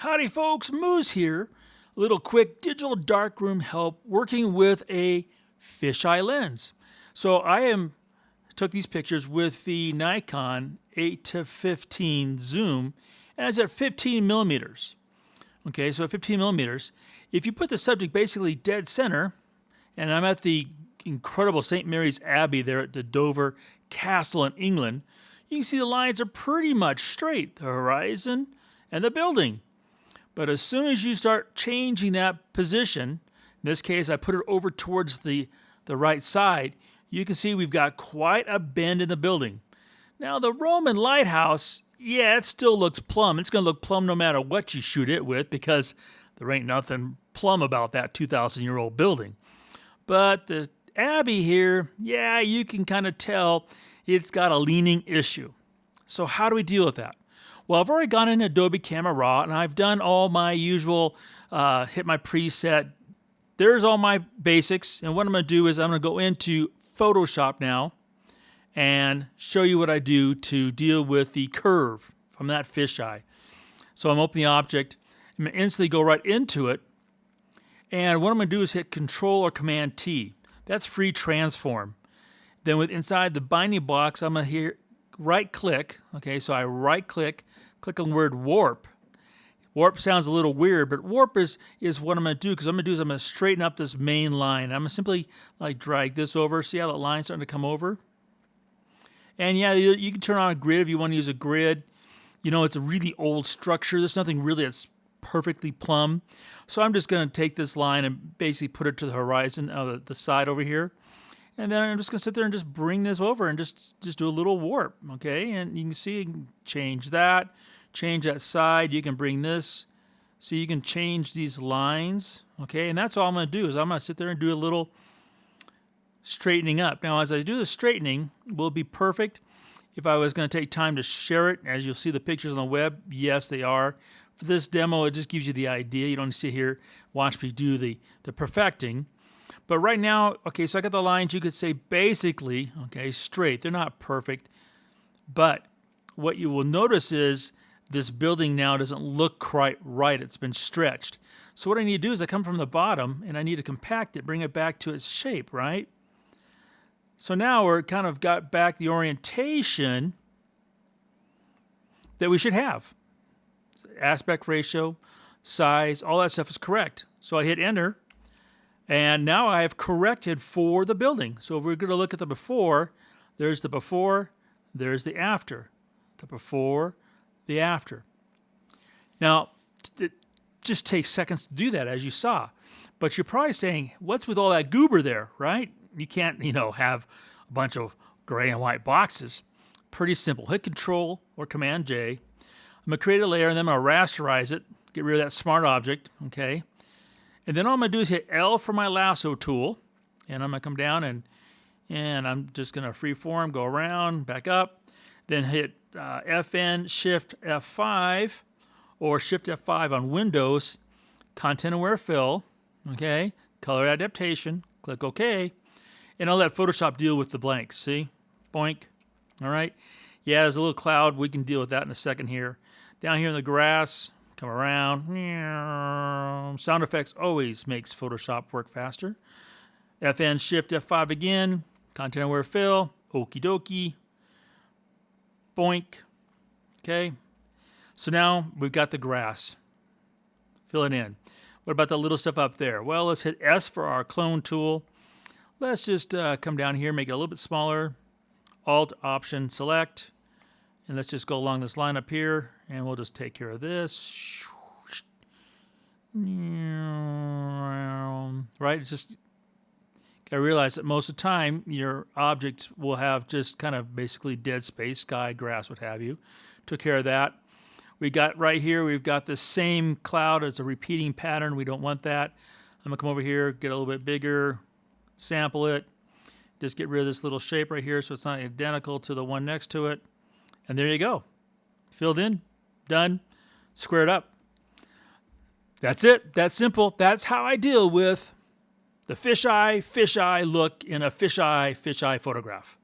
Howdy folks, Moose here. A little quick digital darkroom help working with a fisheye lens. So took these pictures with the Nikon 8 to 15 zoom, and it's at 15 millimeters. Okay, so at 15 millimeters, if you put the subject basically dead center, and I'm at the incredible St. Mary's Abbey there at the Dover Castle in England, you can see the lines are pretty much straight, the horizon and the building. But as soon as you start changing that position, in this case I put it over towards the right side, you can see we've got quite a bend in the building. Now the Roman lighthouse, yeah, it still looks plumb. It's going to look plumb no matter what you shoot it with because there ain't nothing plumb about that 2,000-year-old building. But the Abbey here, yeah, you can kind of tell it's got a leaning issue. So how do we deal with that? Well, I've already gone in Adobe Camera Raw, and I've done all my usual, hit my preset. There's all my basics, and what I'm going to do is I'm going to go into Photoshop now and show you what I do to deal with the curve from that fisheye. So I'm opening the object, I'm going to instantly go right into it, and what I'm going to do is hit Control or Command T. That's free transform. Then inside the binding box, I'm going to hit right click. Okay, so I right click, click on the word warp. Warp sounds a little weird, but warp is what I'm going to do, because I'm going to straighten up this main line. I'm going to simply like drag this over. See how that line's starting to come over? And yeah, you can turn on a grid if you want to use a grid. You know, it's a really old structure. There's nothing really that's perfectly plumb. So I'm just going to take this line and basically put it to the horizon of the side over here. And then I'm just going to sit there and just bring this over and just do a little warp, okay? And you can see you can change that side. You can bring this. So you can change these lines, okay? And that's all I'm going to do is I'm going to sit there and do a little straightening up. Now, as I do the straightening, will it be perfect? If I was going to take time to share it, as you'll see the pictures on the web, yes, they are. For this demo, it just gives you the idea. You don't sit here, watch me do the perfecting. But right now, okay, so I got the lines, you could say basically, okay, straight. They're not perfect. But what you will notice is this building now doesn't look quite right. It's been stretched. So what I need to do is I come from the bottom and I need to compact it, bring it back to its shape, right? So now we're kind of got back the orientation that we should have. Aspect ratio, size, all that stuff is correct. So I hit enter. And now I have corrected for the building. So if we're going to look at the before, there's the after. The before, the after. Now, it just takes seconds to do that, as you saw. But you're probably saying, what's with all that goober there, right? You can't, have a bunch of gray and white boxes. Pretty simple. Hit Control or Command J. I'm going to create a layer, and then I'm going to rasterize it, get rid of that smart object, okay? And then all I'm going to do is hit L for my lasso tool, and I'm going to come down and I'm just going to freeform, go around, back up, then hit FN, Shift F5, or Shift F5 on Windows, Content Aware Fill, okay, Color Adaptation, click OK, and I'll let Photoshop deal with the blanks, see? Boink, all right? Yeah, there's a little cloud. We can deal with that in a second here. Down here in the grass, come around. Sound effects always makes Photoshop work faster. FN, Shift, F5 again. Content Aware Fill. Okie dokie. Boink. Okay. So now we've got the grass. Fill it in. What about the little stuff up there? Well, let's hit S for our clone tool. Let's just come down here, make it a little bit smaller. Alt, Option, Select. And let's just go along this line up here, and we'll just take care of this. Right? It's just got to realize that most of the time your object will have just kind of basically dead space, sky, grass, what have you. Took care of that. We got right here, we've got the same cloud. It's a repeating pattern. We don't want that. I'm going to come over here, get a little bit bigger, sample it. Just get rid of this little shape right here so it's not identical to the one next to it. And there you go. Filled in, done, squared up. That's it. That's simple. That's how I deal with the fisheye look in a fisheye photograph.